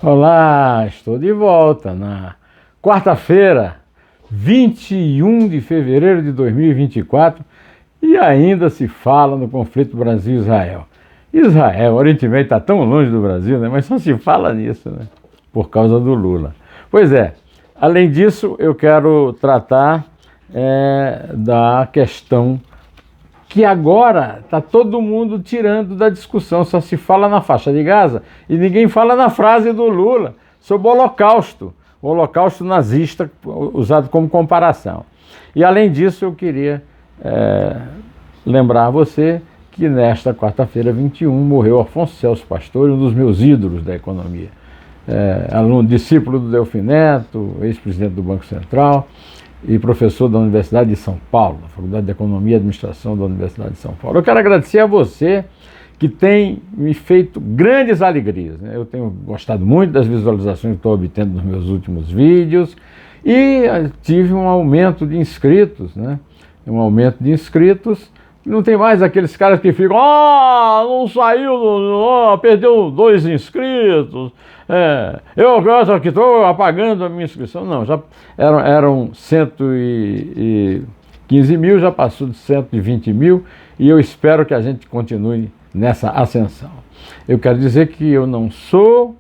Olá, estou de volta na quarta-feira, 21 de fevereiro de 2024, e ainda se fala no conflito Brasil-Israel. Israel, Oriente Médio, está tão longe do Brasil, né? Mas só se fala nisso, né? Por causa do Lula. Pois é, além disso, eu quero tratar da questão que agora está todo mundo tirando da discussão, só se fala na faixa de Gaza e ninguém fala na frase do Lula sobre o Holocausto nazista usado como comparação. E além disso eu queria lembrar a você que nesta quarta-feira 21 morreu Afonso Celso Pastore, um dos meus ídolos da economia, aluno, discípulo do Delfim Neto, ex-presidente do Banco Central, e professor da Universidade de São Paulo, da Faculdade de Economia e Administração da Universidade de São Paulo. Eu quero agradecer a você que tem me feito grandes alegrias, né? Eu tenho gostado muito das visualizações que estou obtendo nos meus últimos vídeos e tive um aumento de inscritos, né? Um aumento de inscritos. Não tem mais aqueles caras que ficam, não saiu, perdeu 2 inscritos, eu que estou apagando a minha inscrição. Não, já eram 115 mil, já passou de 120 mil e eu espero que a gente continue nessa ascensão. Eu quero dizer que eu não sou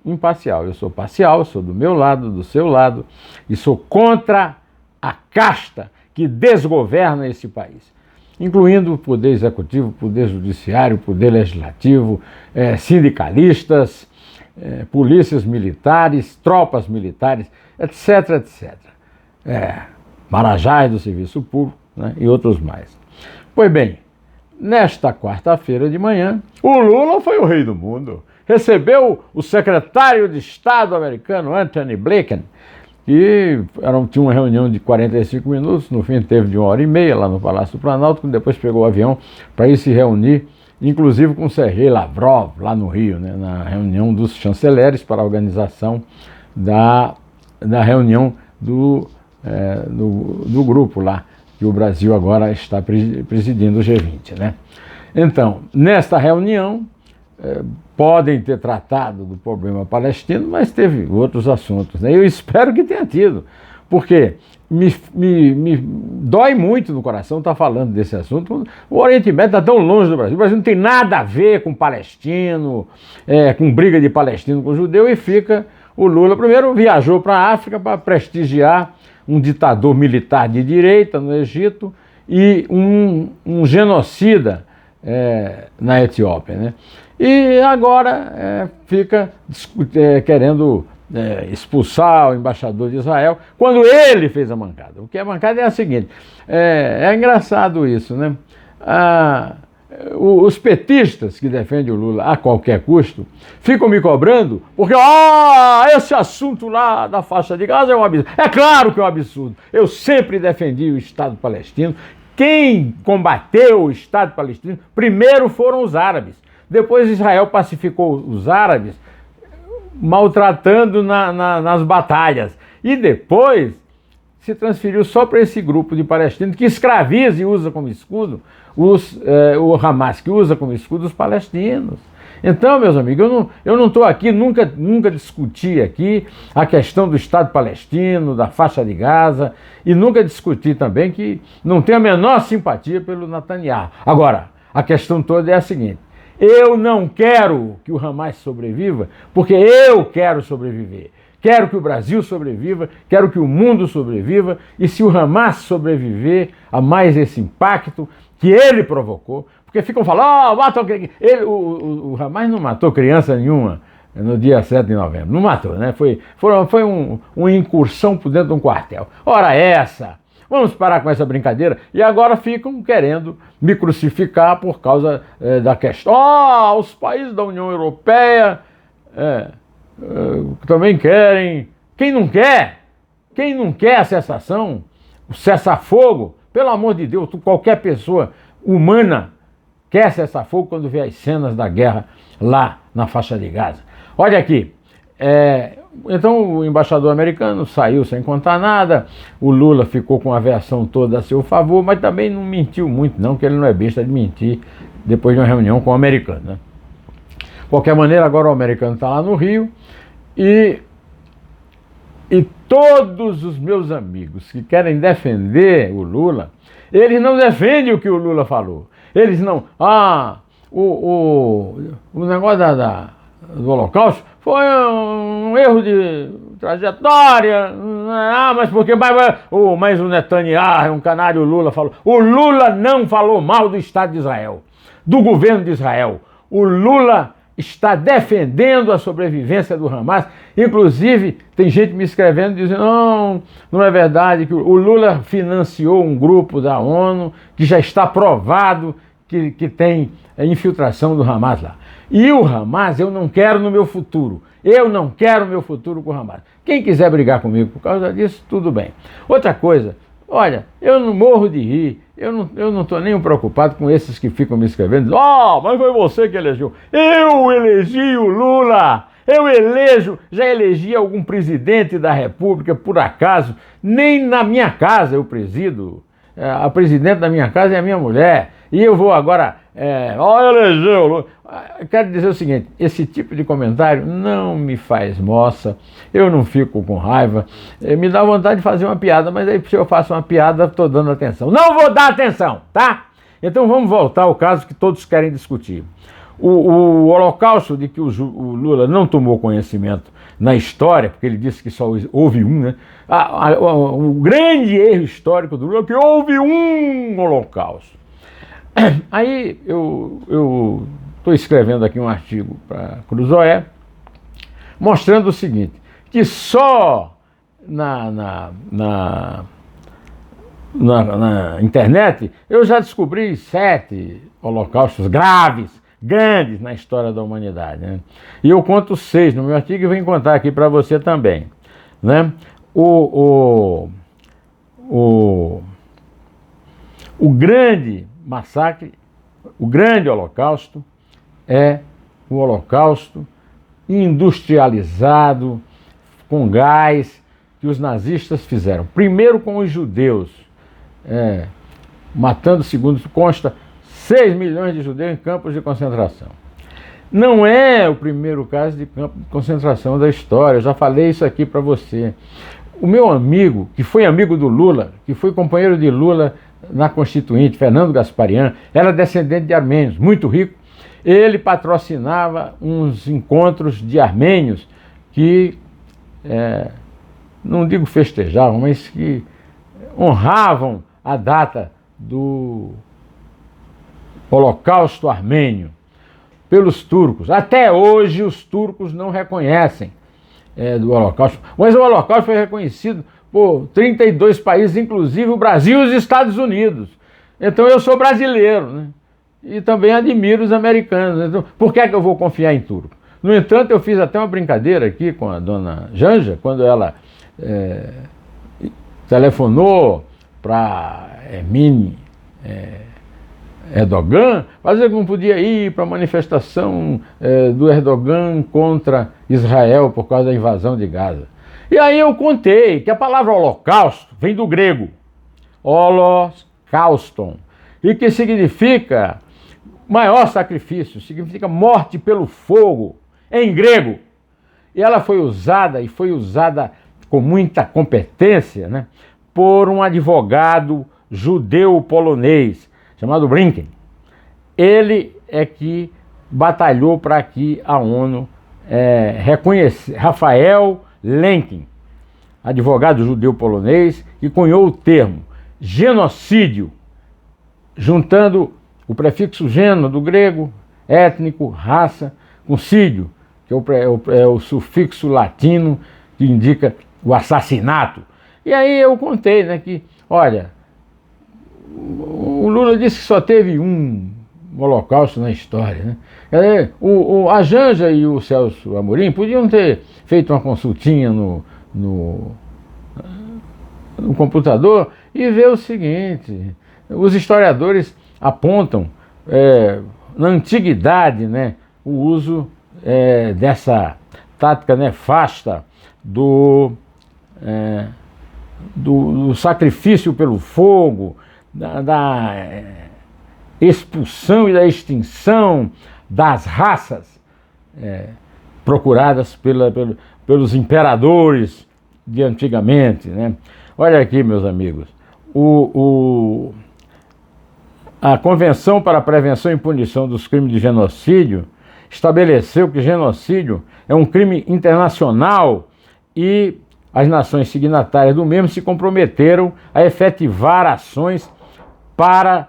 imparcial, eu sou parcial, sou do meu lado, do seu lado e sou contra a casta que desgoverna esse país, incluindo o poder executivo, o poder judiciário, o poder legislativo, sindicalistas, polícias militares, tropas militares, etc, etc. Marajás do serviço público, né, e outros mais. Pois bem, nesta quarta-feira de manhã, o Lula foi o rei do mundo. Recebeu o secretário de Estado americano, Antony Blinken, e tinha uma reunião de 45 minutos, no fim teve de 1h30 lá no Palácio do Planalto, depois pegou o avião para ir se reunir, inclusive com Sergei Lavrov, lá no Rio, né, na reunião dos chanceleres para a organização da reunião do grupo lá, que o Brasil agora está presidindo o G20, né? Então, nesta reunião, podem ter tratado do problema palestino, mas teve outros assuntos, né? Eu espero que tenha tido, porque me dói muito no coração estar falando desse assunto. O Oriente Médio está tão longe do Brasil. O Brasil não tem nada a ver com palestino, com briga de palestino com judeu, e fica o Lula. Primeiro viajou para a África para prestigiar um ditador militar de direita no Egito e um genocida na Etiópia, né? E agora fica querendo expulsar o embaixador de Israel, quando ele fez a mancada. Porque a mancada é a seguinte, é engraçado isso, né? Os petistas que defendem o Lula a qualquer custo ficam me cobrando porque esse assunto lá da faixa de Gaza é um absurdo. É claro que é um absurdo. Eu sempre defendi o Estado palestino. Quem combateu o Estado palestino primeiro foram os árabes. Depois Israel pacificou os árabes, maltratando nas batalhas. E depois se transferiu só para esse grupo de palestinos que escraviza e usa como escudo o Hamas, que usa como escudo os palestinos. Então, meus amigos, eu não estou aqui, nunca discuti aqui a questão do Estado palestino, da faixa de Gaza, e nunca discuti também que não tenho a menor simpatia pelo Netanyahu. Agora, a questão toda é a seguinte: eu não quero que o Hamas sobreviva, porque eu quero sobreviver. Quero que o Brasil sobreviva, quero que o mundo sobreviva, e se o Hamas sobreviver a mais esse impacto que ele provocou, porque ficam falando, matou o Hamas não matou criança nenhuma no dia 7 de novembro, não matou, né? Foi uma incursão por dentro de um quartel. Ora essa! Vamos parar com essa brincadeira. E agora ficam querendo me crucificar por causa da questão. Os países da União Europeia também querem. Quem não quer? Quem não quer a cessação, o cessar-fogo? Pelo amor de Deus, qualquer pessoa humana quer cessar-fogo quando vê as cenas da guerra lá na faixa de Gaza. Olha aqui. Então o embaixador americano saiu sem contar nada, o Lula ficou com a versão toda a seu favor, mas também não mentiu muito não, que ele não é besta de mentir depois de uma reunião com o americano, né? De qualquer maneira, agora o americano está lá no Rio E todos os meus amigos que querem defender o Lula, eles não defendem o que o Lula falou. Eles não... o negócio do Holocausto foi um erro de trajetória. Mas porque... Mas o Netanyahu, um canário, o Lula falou. O Lula não falou mal do Estado de Israel, do governo de Israel. O Lula está defendendo a sobrevivência do Hamas. Inclusive, tem gente me escrevendo dizendo: não é verdade, que o Lula financiou um grupo da ONU que já está provado que tem infiltração do Hamas lá. E o Hamas eu não quero no meu futuro. Eu não quero meu futuro com o Hamas. Quem quiser brigar comigo por causa disso, tudo bem. Outra coisa, olha, eu não morro de rir. Eu não estou nem preocupado com esses que ficam me escrevendo. Mas foi você que elegeu. Eu elegi o Lula. Já elegi algum presidente da República, por acaso. Nem na minha casa eu presido. A presidente da minha casa é a minha mulher. E eu vou agora... elegeu o Lula. Quero dizer o seguinte, esse tipo de comentário não me faz moça, eu não fico com raiva, me dá vontade de fazer uma piada, mas aí se eu faço uma piada, estou dando atenção. Não vou dar atenção, tá? Então vamos voltar ao caso que todos querem discutir. O holocausto de que o Lula não tomou conhecimento na história, porque ele disse que só houve um, né? O grande erro histórico do Lula é que houve um holocausto. Aí eu estou escrevendo aqui um artigo para Cruzoé, mostrando o seguinte, que só na internet eu já descobri 7 holocaustos grandes na história da humanidade, né? E eu conto 6 no meu artigo e venho contar aqui para você também, né? O grande massacre, o grande holocausto é o holocausto industrializado com gás que os nazistas fizeram. Primeiro com os judeus, matando, segundo consta, 6 milhões de judeus em campos de concentração. Não é o primeiro caso de campo de concentração da história, eu já falei isso aqui para você. O meu amigo, que foi amigo do Lula, que foi companheiro de Lula na Constituinte, Fernando Gasparian, era descendente de armênios, muito rico. Ele patrocinava uns encontros de armênios que, não digo festejavam, mas que honravam a data do Holocausto Armênio pelos turcos. Até hoje os turcos não reconhecem do Holocausto, mas o Holocausto foi reconhecido por 32 países, inclusive o Brasil e os Estados Unidos. Então eu sou brasileiro, né? E também admiro os americanos. Então, por que é que eu vou confiar em turco? No entanto, eu fiz até uma brincadeira aqui com a dona Janja, quando ela telefonou para Emine Erdogan, fazer que não podia ir para a manifestação do Erdogan contra Israel por causa da invasão de Gaza. E aí eu contei que a palavra holocausto vem do grego holocauston, e que significa maior sacrifício, significa morte pelo fogo, em grego. E ela foi usada com muita competência, né, por um advogado judeu-polonês, chamado Brinken. Ele é que batalhou para que a ONU reconhecesse, Rafael Lemkin, advogado judeu-polonês, que cunhou o termo genocídio, juntando o prefixo geno do grego, étnico, raça, com sídio, que é o sufixo latino que indica o assassinato. E aí eu contei, né, que, olha, o Lula disse que só teve um holocausto na história, né? A Janja e o Celso Amorim podiam ter feito uma consultinha no computador e ver o seguinte: os historiadores apontam na antiguidade, né, o uso dessa tática nefasta do sacrifício pelo fogo, da expulsão e da extinção das raças procuradas pelos imperadores de antigamente, né? Olha aqui, meus amigos, a Convenção para a Prevenção e Punição dos Crimes de Genocídio estabeleceu que genocídio é um crime internacional e as nações signatárias do mesmo se comprometeram a efetivar ações para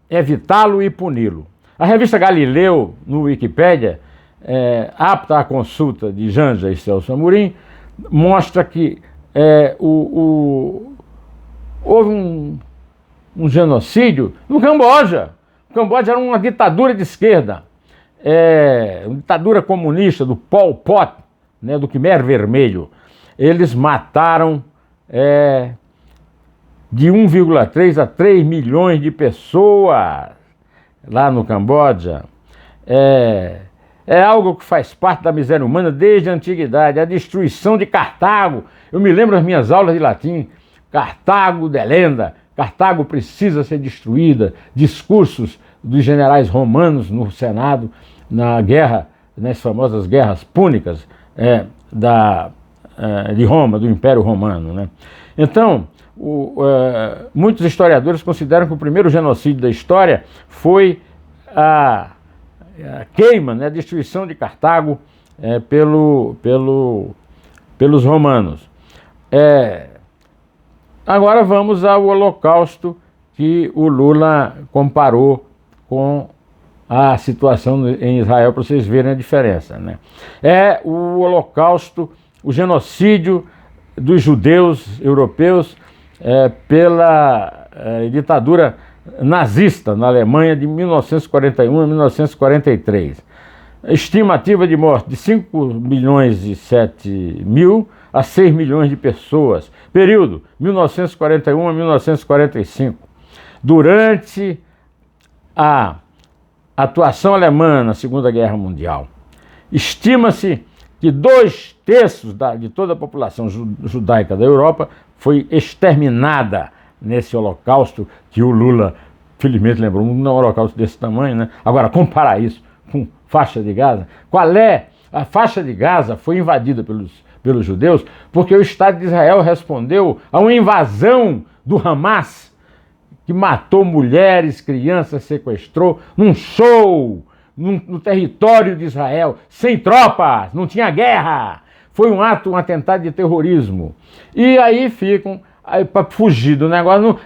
evitá-lo e puni-lo. A revista Galileu, no Wikipédia, apta à consulta de Janja e Celso Amorim, mostra que houve um genocídio no Camboja. O Camboja era uma ditadura de esquerda, uma ditadura comunista do Pol Pot, né, do Khmer Vermelho. Eles mataram de 1,3 a 3 milhões de pessoas lá no Camboja. É algo que faz parte da miséria humana desde a antiguidade, a destruição de Cartago. Eu me lembro das minhas aulas de latim, Cartago delenda, Cartago precisa ser destruída, discursos dos generais romanos no Senado, na guerra, nas famosas guerras púnicas de Roma, do Império Romano, né? Então, muitos historiadores consideram que o primeiro genocídio da história foi a queima, né, a destruição de Cartago pelos romanos. Agora vamos ao Holocausto, que o Lula comparou com a situação em Israel, para vocês verem a diferença, né? É o Holocausto, o genocídio dos judeus europeus pela ditadura nazista na Alemanha de 1941 a 1943. Estimativa de morte de 5 milhões e 7 mil a 6 milhões de pessoas. Período 1941 a 1945. Durante a atuação alemã na Segunda Guerra Mundial, estima-se que 2/3 de toda a população judaica da Europa foi exterminada nesse holocausto que o Lula, felizmente, lembrou. Um holocausto desse tamanho, né? Agora, comparar isso com faixa de Gaza, qual é? A faixa de Gaza foi invadida pelos judeus porque o Estado de Israel respondeu a uma invasão do Hamas, que matou mulheres, crianças, sequestrou num show no território de Israel, sem tropas, não tinha guerra. Foi um atentado de terrorismo. E aí ficam, para fugir do negócio,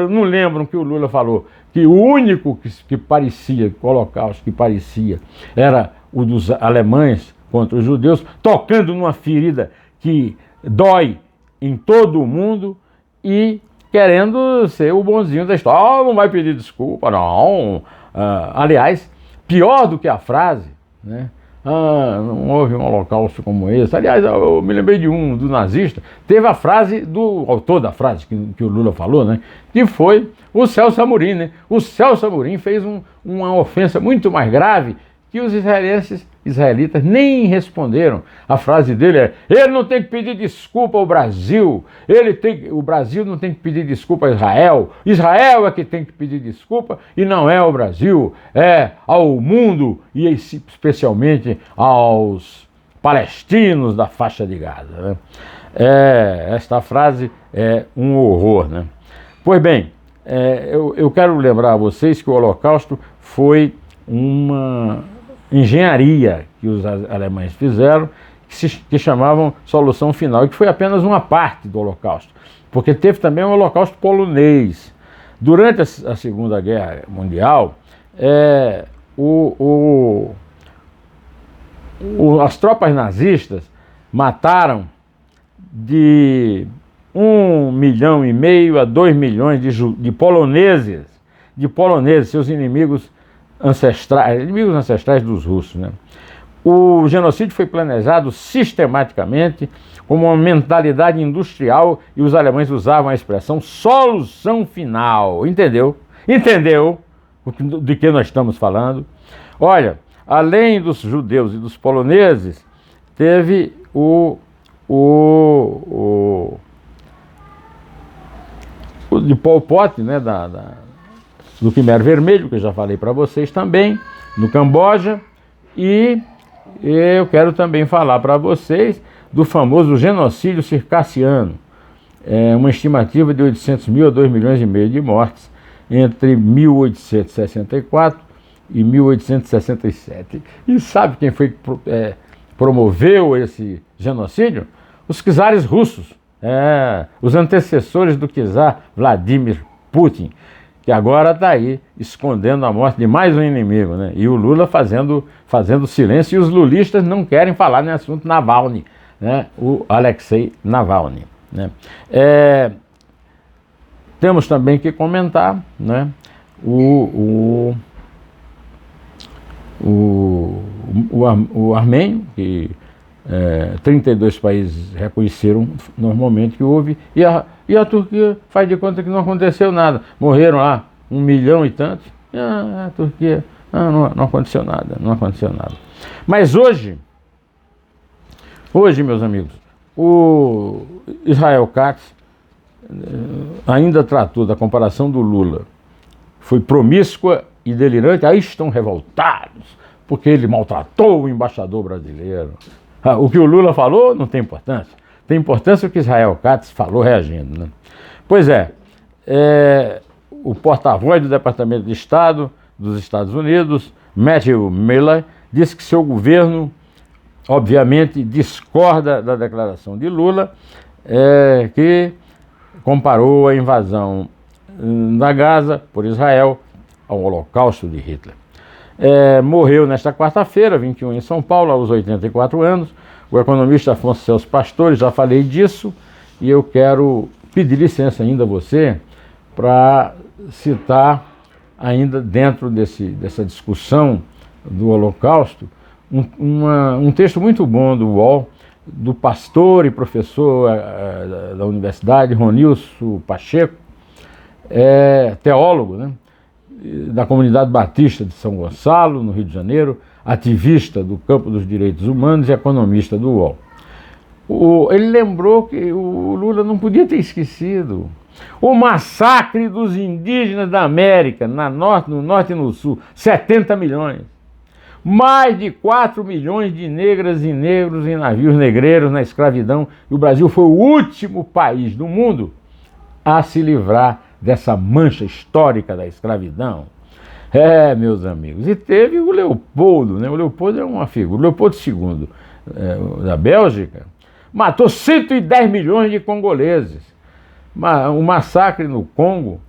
não lembram que o Lula falou que o único que parecia, o holocausto que parecia, era o dos alemães contra os judeus, tocando numa ferida que dói em todo o mundo e querendo ser o bonzinho da história. Não vai pedir desculpa, não. Aliás, pior do que a frase, né? Não houve um holocausto como esse. Aliás, eu me lembrei do nazista. Teve a frase do autor da frase que o Lula falou, né? Que foi o Celso Amorim, né? O Celso Amorim fez uma ofensa muito mais grave que os israelitas nem responderam. A frase dele é: ele não tem que pedir desculpa ao Brasil, o Brasil não tem que pedir desculpa a Israel, Israel é que tem que pedir desculpa e não é ao Brasil, é ao mundo e especialmente aos palestinos da faixa de Gaza, né? Esta frase é um horror, né? Pois bem, eu quero lembrar a vocês que o Holocausto foi uma engenharia que os alemães fizeram, que chamavam Solução Final, e que foi apenas uma parte do Holocausto, porque teve também o Holocausto polonês. Durante a Segunda Guerra Mundial, as tropas nazistas mataram de 1,5 milhão a 2 milhões de poloneses, seus inimigos ancestrais dos russos, né? O genocídio foi planejado sistematicamente como uma mentalidade industrial e os alemães usavam a expressão solução final. Entendeu? Entendeu de que nós estamos falando? Olha, além dos judeus e dos poloneses, teve o de Pol Pot, né, do Khmer Vermelho, que eu já falei para vocês também, no Camboja, e eu quero também falar para vocês do famoso genocídio circassiano. É uma estimativa de 800 mil a 2 milhões e meio de mortes entre 1864 e 1867. E sabe quem foi que promoveu esse genocídio? Os czares russos, os antecessores do czar Vladimir Putin, que agora está aí escondendo a morte de mais um inimigo, né? E o Lula fazendo silêncio, e os lulistas não querem falar no assunto Navalny, né? O Alexei Navalny, né? Temos também que comentar, né, o armênio, que 32 países reconheceram normalmente que houve, e a Turquia faz de conta que não aconteceu nada. Morreram lá 1 milhão e tantos, a Turquia não aconteceu nada, não aconteceu nada. Mas hoje, meus amigos, o Israel Katz ainda tratou da comparação do Lula, foi promíscua e delirante. Aí estão revoltados porque ele maltratou o embaixador brasileiro. O que o Lula falou não tem importância. Tem importância o que Israel Katz falou reagindo, né? Pois o porta-voz do Departamento de Estado dos Estados Unidos, Matthew Miller, disse que seu governo, obviamente, discorda da declaração de Lula, que comparou a invasão da Gaza por Israel ao Holocausto de Hitler. Morreu nesta quarta-feira, 21, em São Paulo, aos 84 anos, o economista Afonso Celso Pastore. Já falei disso, e eu quero pedir licença ainda a você para citar, ainda dentro dessa discussão do Holocausto, um texto muito bom do UOL, do pastor e professor da universidade, Ronilson Pacheco, teólogo, né, da comunidade batista de São Gonçalo, no Rio de Janeiro, ativista do campo dos direitos humanos e economista do UOL. Ele lembrou que o Lula não podia ter esquecido o massacre dos indígenas da América, no norte e no sul, 70 milhões. Mais de 4 milhões de negras e negros em navios negreiros na escravidão. E o Brasil foi o último país do mundo a se livrar dessa mancha histórica da escravidão. Meus amigos. E teve o Leopoldo, né? O Leopoldo é uma figura. O Leopoldo II, da Bélgica, matou 110 milhões de congoleses. O massacre no Congo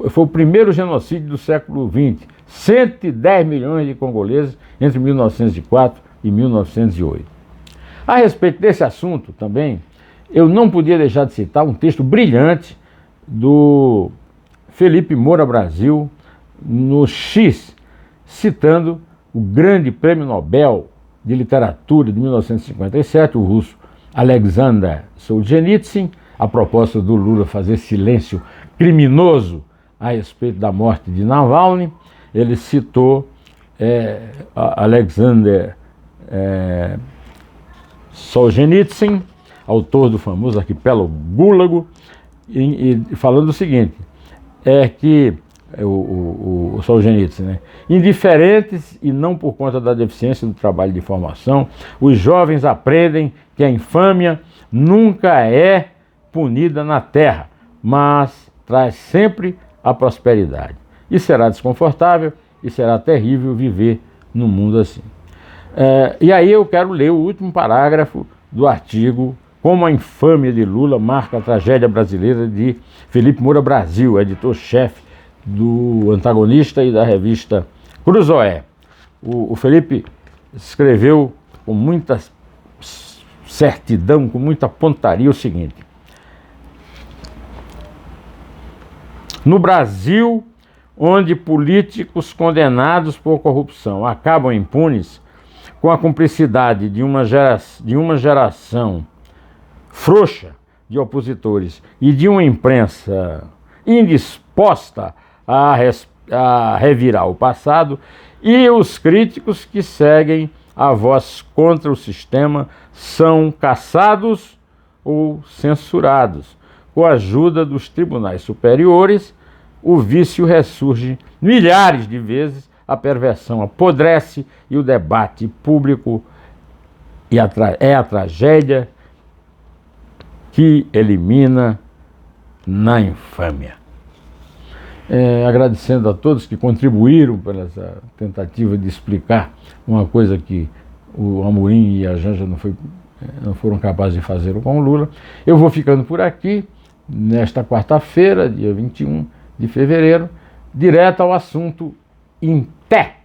foi o primeiro genocídio do século XX. 110 milhões de congoleses entre 1904 e 1908. A respeito desse assunto também, eu não podia deixar de citar um texto brilhante do Felipe Moura Brasil no X, citando o grande prêmio Nobel de Literatura de 1957, o russo Alexander Solzhenitsyn, a propósito do Lula fazer silêncio criminoso a respeito da morte de Navalny. Ele citou Alexander Solzhenitsyn, autor do famoso Arquipélago Gúlago, e falando o seguinte, que o Solzhenitsyn, né, indiferentes e não por conta da deficiência do trabalho de formação, os jovens aprendem que a infâmia nunca é punida na terra, mas traz sempre a prosperidade. E será desconfortável e será terrível viver num mundo assim. E aí eu quero ler o último parágrafo do artigo Como a Infâmia de Lula Marca a Tragédia Brasileira, de Felipe Moura Brasil, editor-chefe do Antagonista e da revista Cruzoé. O Felipe escreveu com muita certidão, com muita pontaria o seguinte: no Brasil, onde políticos condenados por corrupção acabam impunes, com a cumplicidade de uma geração frouxa de opositores e de uma imprensa indisposta a revirar o passado, e os críticos que seguem a voz contra o sistema são caçados ou censurados. Com a ajuda dos tribunais superiores, o vício ressurge milhares de vezes a perversão apodrece e o debate público é a tragédia que elimina na infâmia. Agradecendo a todos que contribuíram por essa tentativa de explicar uma coisa que o Amorim e a Janja não foram capazes de fazer com o Lula. Eu vou ficando por aqui, nesta quarta-feira, dia 21 de fevereiro, direto ao assunto em pé.